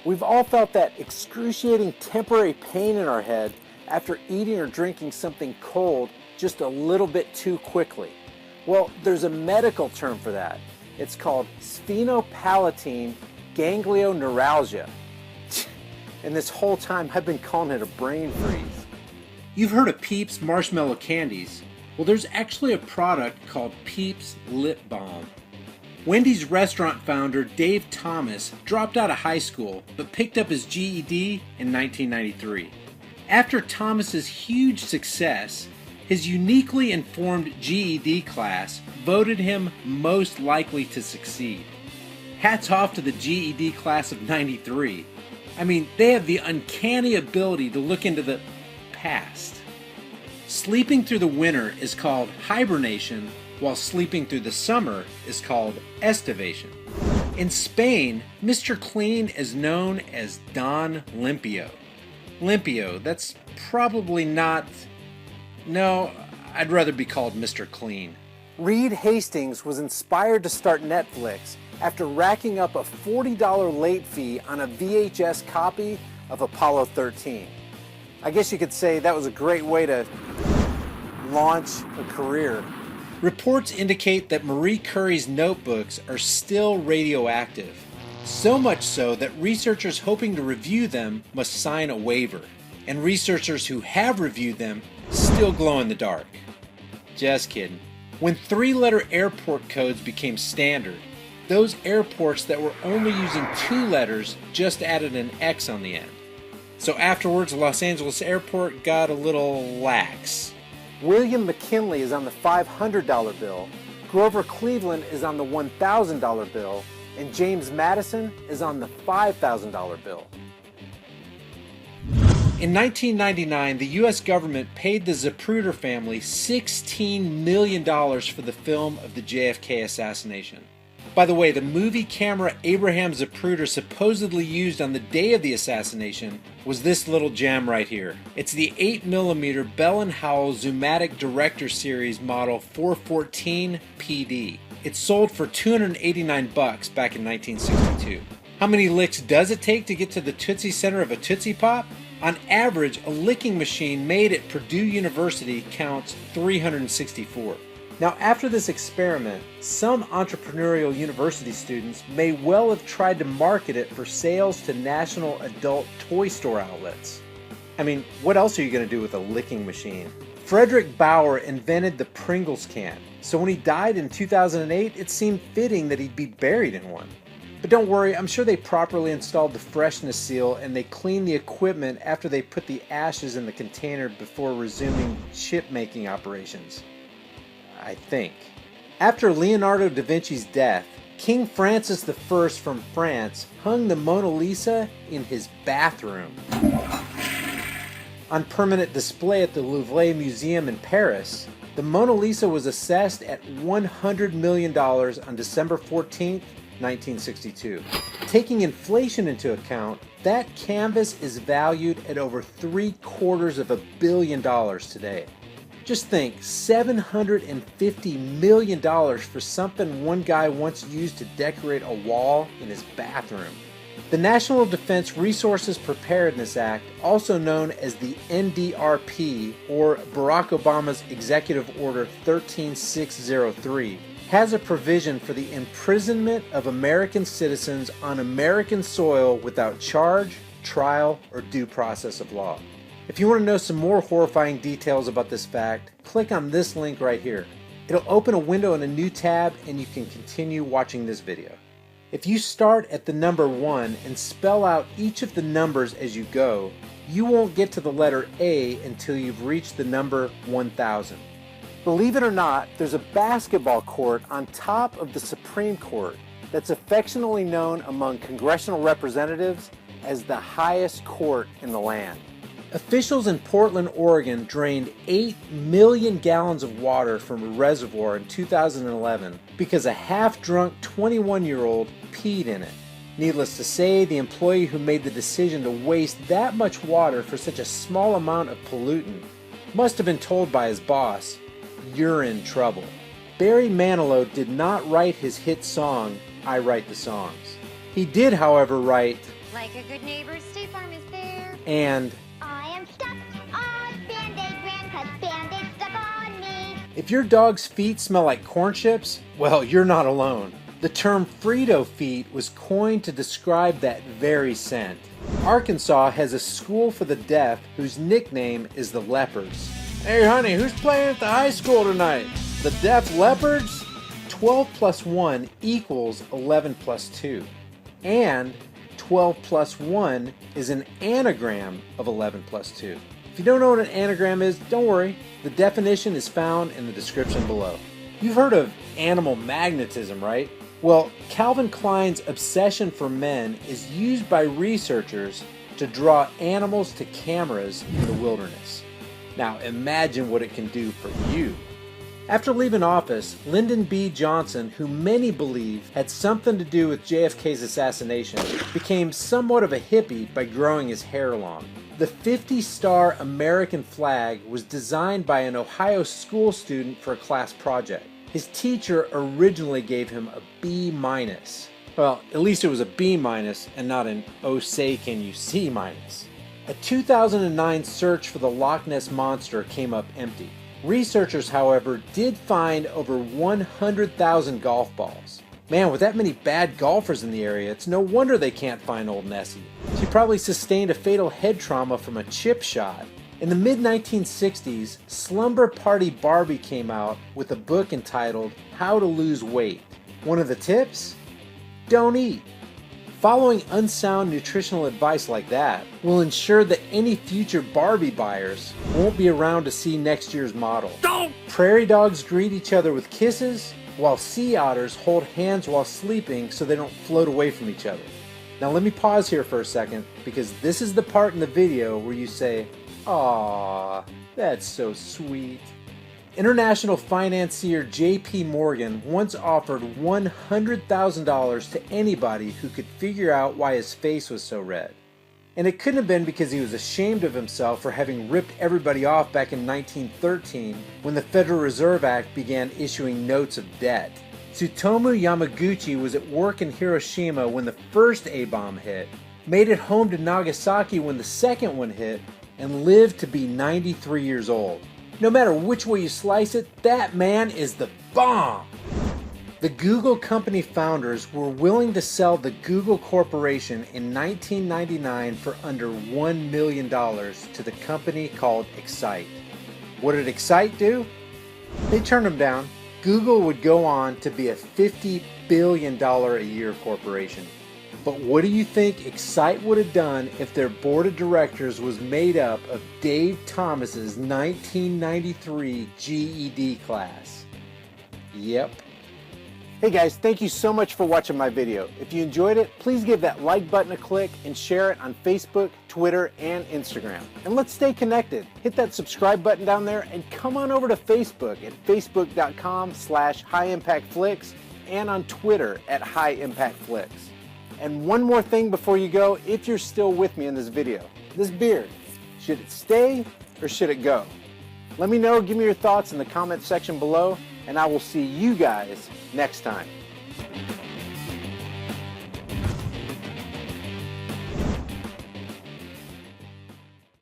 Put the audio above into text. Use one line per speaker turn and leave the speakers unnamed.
We've all felt that excruciating temporary pain in our head after eating or drinking something cold just a little bit too quickly. Well, there's a medical term for that. It's called sphenopalatine ganglioneuralgia. And this whole time I've been calling it a brain freeze.
You've heard of Peeps marshmallow candies. Well, there's actually a product called Peeps Lip Balm. Wendy's restaurant founder Dave Thomas dropped out of high school but picked up his GED in 1993. After Thomas's huge success, his uniquely informed GED class voted him most likely to succeed. Hats off to the GED class of 93. I mean, they have the uncanny ability to look into the past. Sleeping through the winter is called hibernation, while sleeping through the summer is called estivation. In Spain, Mr. Clean is known as Don Limpio. Limpio, that's probably not... No, I'd rather be called Mr. Clean.
Reed Hastings was inspired to start Netflix after racking up a $40 late fee on a VHS copy of Apollo 13. I guess you could say that was a great way to launch a career.
Reports indicate that Marie Curie's notebooks are still radioactive, so much so that researchers hoping to review them must sign a waiver, and researchers who have reviewed them still glow in the dark. Just kidding. When three-letter airport codes became standard, those airports that were only using 2 letters just added an X on the end. So afterwards, Los Angeles Airport got a little lax.
William McKinley is on the $500 bill, Grover Cleveland is on the $1,000 bill, and James Madison is on the $5,000 bill.
In 1999, the U.S. government paid the Zapruder family $16 million for the film of the JFK assassination. By the way, the movie camera Abraham Zapruder supposedly used on the day of the assassination was this little gem right here. It's the 8mm Bell & Howell Zoomatic Director Series model 414 PD. It sold for $289 back in 1962. How many licks does it take to get to the Tootsie center of a Tootsie Pop? On average, a licking machine made at Purdue University counts 364. Now, after this experiment, some entrepreneurial university students may well have tried to market it for sales to national adult toy store outlets. I mean, what else are you going to do with a licking machine? Frederick Bauer invented the Pringles can, so when he died in 2008, it seemed fitting that he'd be buried in one. But don't worry, I'm sure they properly installed the freshness seal and they cleaned the equipment after they put the ashes in the container before resuming chip making operations. I think. After Leonardo da Vinci's death, King Francis I from France hung the Mona Lisa in his bathroom. On permanent display at the Louvre Museum in Paris, the Mona Lisa was assessed at $100 million on December 14, 1962. Taking inflation into account, that canvas is valued at over $750 million today. Just think, $750 million for something one guy once used to decorate a wall in his bathroom. The National Defense Resources Preparedness Act, also known as the NDRP, or Barack Obama's Executive Order 13603, has a provision for the imprisonment of American citizens on American soil without charge, trial, or due process of law. If you want to know some more horrifying details about this fact, click on this link right here. It'll open a window in a new tab and you can continue watching this video. If you start at the number 1 and spell out each of the numbers as you go, you won't get to the letter A until you've reached the number 1000. Believe it or not, there's a basketball court on top of the Supreme Court that's affectionately known among congressional representatives as the highest court in the land. Officials in Portland, Oregon drained 8 million gallons of water from a reservoir in 2011 because a half-drunk 21-year-old peed in it. Needless to say, the employee who made the decision to waste that much water for such a small amount of pollutant must have been told by his boss, "You're in trouble." Barry Manilow did not write his hit song, "I Write the Songs." He did, however, write
Like a good neighbor, State Farm is there.
And
I am stuck on Band-Aid brand 'cause Band-Aid stuck on me.
if your dog's feet smell like corn chips, well, you're not alone. The term Frito feet was coined to describe that very scent. Arkansas has a school for the deaf whose nickname is the Leopards. Hey honey, who's playing at the high school tonight? The Deaf Leopards? 12 plus 1 equals 11 plus 2. And 12 plus 1 is an anagram of 11 plus 2. If you don't know what an anagram is, don't worry. The definition is found in the description below. You've heard of animal magnetism, right? Well, Calvin Klein's obsession for men is used by researchers to draw animals to cameras in the wilderness. Now imagine what it can do for you. After leaving office, Lyndon B. Johnson, who many believe had something to do with JFK's assassination, became somewhat of a hippie by growing his hair long. The 50-star American flag was designed by an Ohio school student for a class project. His teacher originally gave him a B-. Well, at least it was a B- and not an "oh say can you see" minus. A 2009 search for the Loch Ness Monster came up empty. Researchers, however, did find over 100,000 golf balls. Man, with that many bad golfers in the area, it's no wonder they can't find old Nessie. She probably sustained a fatal head trauma from a chip shot. In the mid-1960s, Slumber Party Barbie came out with a book entitled How to Lose Weight. One of the tips? Don't eat. Following unsound nutritional advice like that will ensure that any future Barbie buyers won't be around to see next year's model. Don't! Prairie dogs greet each other with kisses, while sea otters hold hands while sleeping so they don't float away from each other. Now let me pause here for a second, because this is the part in the video where you say, "Aww, that's so sweet." International financier J.P. Morgan once offered $100,000 to anybody who could figure out why his face was so red. And it couldn't have been because he was ashamed of himself for having ripped everybody off back in 1913 when the Federal Reserve Act began issuing notes of debt. Tsutomu Yamaguchi was at work in Hiroshima when the first A-bomb hit, made it home to Nagasaki when the second one hit, and lived to be 93 years old. No matter which way you slice it, that man is the bomb! The Google company founders were willing to sell the Google Corporation in 1999 for under $1 million to the company called Excite. What did Excite do? They turned them down. Google would go on to be a $50 billion a year corporation. But what do you think Excite would have done if their board of directors was made up of Dave Thomas's 1993 GED class? Yep.
Hey guys, thank you so much for watching my video. If you enjoyed it, please give that like button a click and share it on Facebook, Twitter, and Instagram. And let's stay connected. Hit that subscribe button down there and come on over to Facebook at facebook.com/highimpactflix and on Twitter at highimpactflix. And one more thing before you go, if you're still with me in this video, this beard, should it stay or should it go? Let me know, give me your thoughts in the comment section below, and I will see you guys next time.